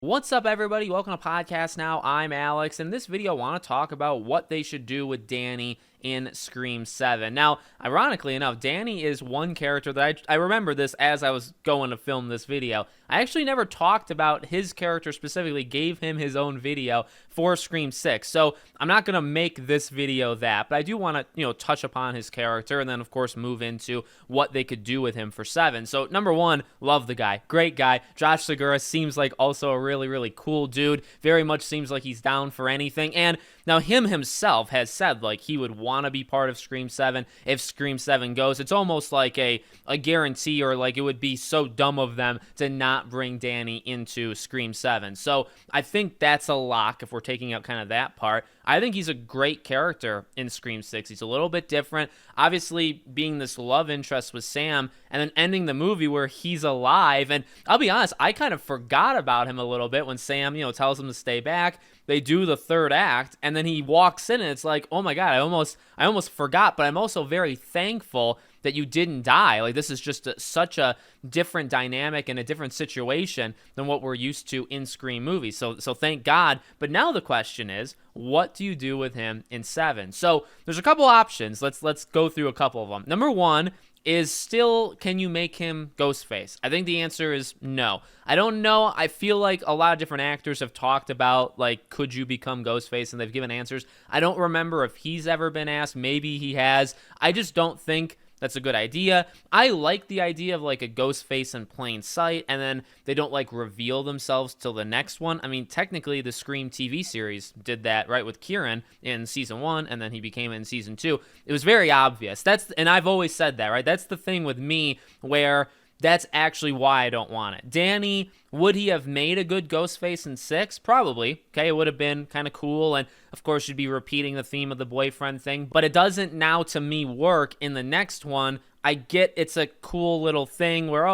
What's up, everybody? Welcome to Podcast Now. I'm Alex. In this video, I want to talk about what they should do with Danny in Scream 7. Now, ironically enough, Danny is one character that I remember this as I was going to film this video. I actually never talked about his character specifically, gave him his own video for Scream 6. So I'm not going to make this video that, but I do want to, touch upon his character and then, of course, move into what they could do with him for 7. So number one, love the guy. Great guy. Josh Segura seems like also a really, really cool dude. Very much seems like he's down for anything. And now him himself has said like he would want to be part of Scream 7 if Scream 7 goes. It's almost like a guarantee, or like it would be so dumb of them to not bring Danny into Scream 7. So I think that's a lock if we're taking out kind of that part. I think he's a great character in Scream 6. He's a little bit different. Obviously, being this love interest with Sam and then ending the movie where he's alive. And I'll be honest, I kind of forgot about him a little bit when Sam, tells him to stay back. They do the third act, and then he walks in, and it's like, oh my God, I almost forgot, but I'm also very thankful that you didn't die. Like, this is just such a different dynamic and a different situation than what we're used to in Scream movies. So thank God. But now the question is, what do you do with him in 7? So there's a couple options. Let's go through a couple of them. Number one is still, can you make him Ghostface? I think the answer is no. I don't know. I feel like a lot of different actors have talked about, like, could you become Ghostface? And they've given answers. I don't remember if he's ever been asked. Maybe he has. I just don't think that's a good idea. I like the idea of like a Ghostface in plain sight, and then they don't like reveal themselves till the next one. I mean, technically the Scream TV series did that, right, with Kieran in season 1, and then he became in season 2. It was very obvious. And I've always said that, right? That's the thing with me where that's actually why I don't want it. Danny, would he have made a good Ghostface in 6? Probably. Okay, it would have been kind of cool, and of course you'd be repeating the theme of the boyfriend thing, but it doesn't now to me work in the next one. I get it's a cool little thing where,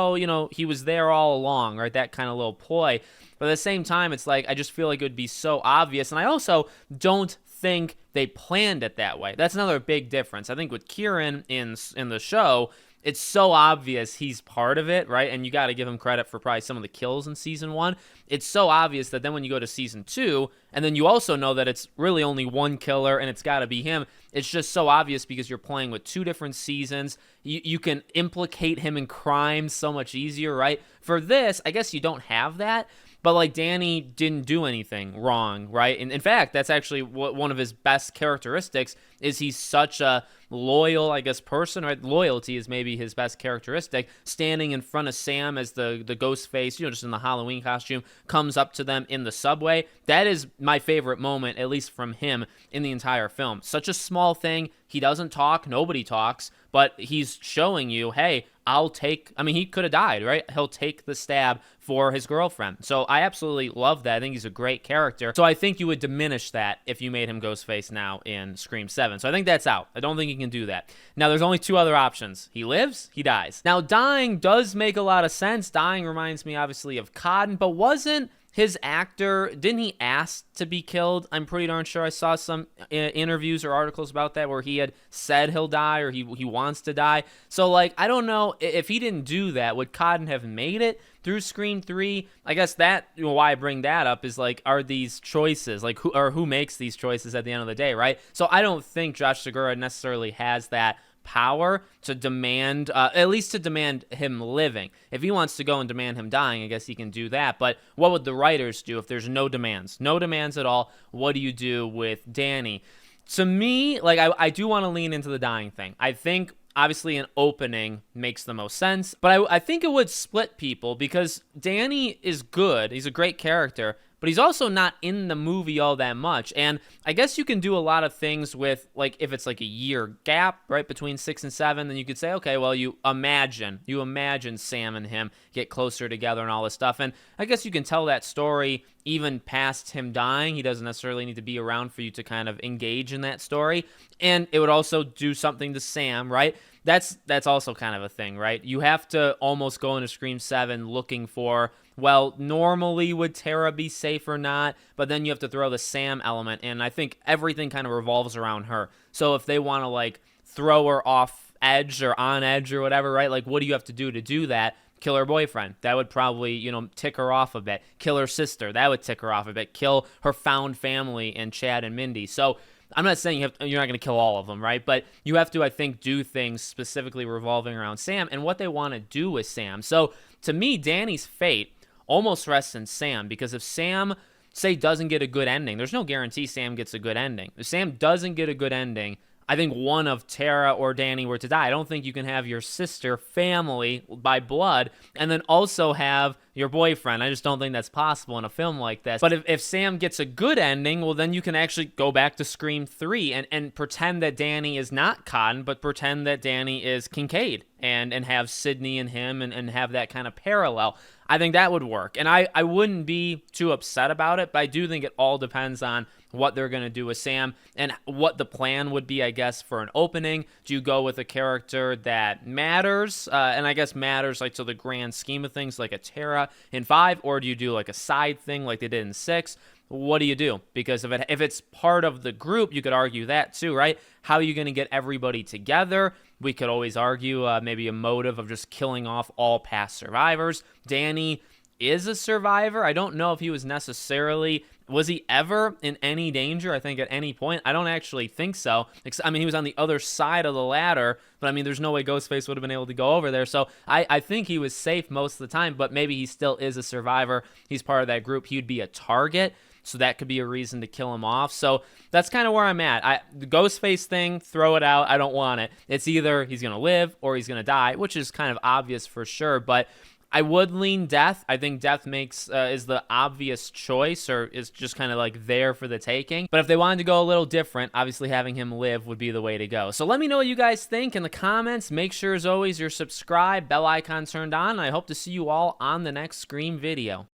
he was there all along, right? That kind of little ploy. But at the same time, it's like, I just feel like it would be so obvious, and I also don't think they planned it that way. That's another big difference. I think with Kieran in the show, it's so obvious he's part of it, right? And you got to give him credit for probably some of the kills in season 1. It's so obvious that then when you go to season 2, and then you also know that it's really only one killer and it's got to be him, it's just so obvious because you're playing with 2 different seasons. You can implicate him in crimes so much easier, right? For this, I guess you don't have that. But like Danny didn't do anything wrong, right? And in fact, that's actually one of his best characteristics is he's such a loyal, I guess, person, right? Loyalty is maybe his best characteristic. Standing in front of Sam as the ghost face, just in the Halloween costume, comes up to them in the subway. That is my favorite moment, at least from him, in the entire film. Such a small thing. He doesn't talk. Nobody talks. But he's showing you, hey, he could have died, right? He'll take the stab for his girlfriend. So I absolutely love that. I think he's a great character. So I think you would diminish that if you made him Ghostface now in Scream 7. So I think that's out. I don't think he can do that. Now, there's only 2 other options. He lives, he dies. Now, dying does make a lot of sense. Dying reminds me, obviously, of Cotton, but wasn't his actor, didn't he ask to be killed? I'm pretty darn sure I saw some interviews or articles about that where he had said he'll die or he wants to die. So, like, I don't know if he didn't do that, would Cotton have made it through Scream 3? I guess that, why I bring that up is, like, are these choices, like, who makes these choices at the end of the day, right? So I don't think Josh Segura necessarily has that power to demand, at least to demand him living. If he wants to go and demand him dying, I guess he can do that. But what would the writers do if there's no demands? No demands at all. What do you do with Danny? To me, like, I do want to lean into the dying thing. I think obviously an opening makes the most sense, but I think it would split people because Danny is good. He's a great character, but he's also not in the movie all that much. And I guess you can do a lot of things with, like, if it's like a year gap, right, between 6 and 7, then you could say, okay, well, you imagine Sam and him get closer together and all this stuff. And I guess you can tell that story even past him dying. He doesn't necessarily need to be around for you to kind of engage in that story. And it would also do something to Sam, right? That's also kind of a thing, right? You have to almost go into Scream 7 looking for, well, normally would Tara be safe or not? But then you have to throw the Sam element in. I think everything kind of revolves around her. So if they want to, like, throw her off edge or on edge or whatever, right? Like, what do you have to do that? kill her boyfriend. That would probably, tick her off a bit. Kill her sister. That would tick her off a bit. Kill her found family and Chad and Mindy. So I'm not saying you're not going to kill all of them, right? But you have to, I think, do things specifically revolving around Sam and what they want to do with Sam. So to me, Danny's fate almost rests in Sam, because if Sam, say, doesn't get a good ending, there's no guarantee Sam gets a good ending. If Sam doesn't get a good ending, I think one of Tara or Danny were to die. I don't think you can have your sister, family by blood, and then also have your boyfriend. I just don't think that's possible in a film like this. But if Sam gets a good ending, well, then you can actually go back to Scream 3 and pretend that Danny is not Cotton, but pretend that Danny is Kincaid and have Sidney and him and have that kind of parallel. I think that would work. And I wouldn't be too upset about it, but I do think it all depends on what they're going to do with Sam and what the plan would be, I guess, for an opening. Do you go with a character that matters? And I guess matters like to the grand scheme of things, like a Tara in 5, or do you do like a side thing like they did in 6? What do you do? Because if it's part of the group, you could argue that too, right? How are you going to get everybody together? We could always argue maybe a motive of just killing off all past survivors. Danny is a survivor. I don't know if he was necessarily... Was he ever in any danger, I think, at any point? I don't actually think so. I mean, he was on the other side of the ladder, but I mean, there's no way Ghostface would have been able to go over there. So I think he was safe most of the time, but maybe he still is a survivor. He's part of that group. He'd be a target, so that could be a reason to kill him off. So that's kind of where I'm at. The Ghostface thing, throw it out. I don't want it. It's either he's going to live or he's going to die, which is kind of obvious for sure, but I would lean Death. I think Death is the obvious choice, or is just kind of like there for the taking. But if they wanted to go a little different, obviously having him live would be the way to go. So let me know what you guys think in the comments. Make sure, as always, you're subscribed, bell icon turned on. And I hope to see you all on the next Scream video.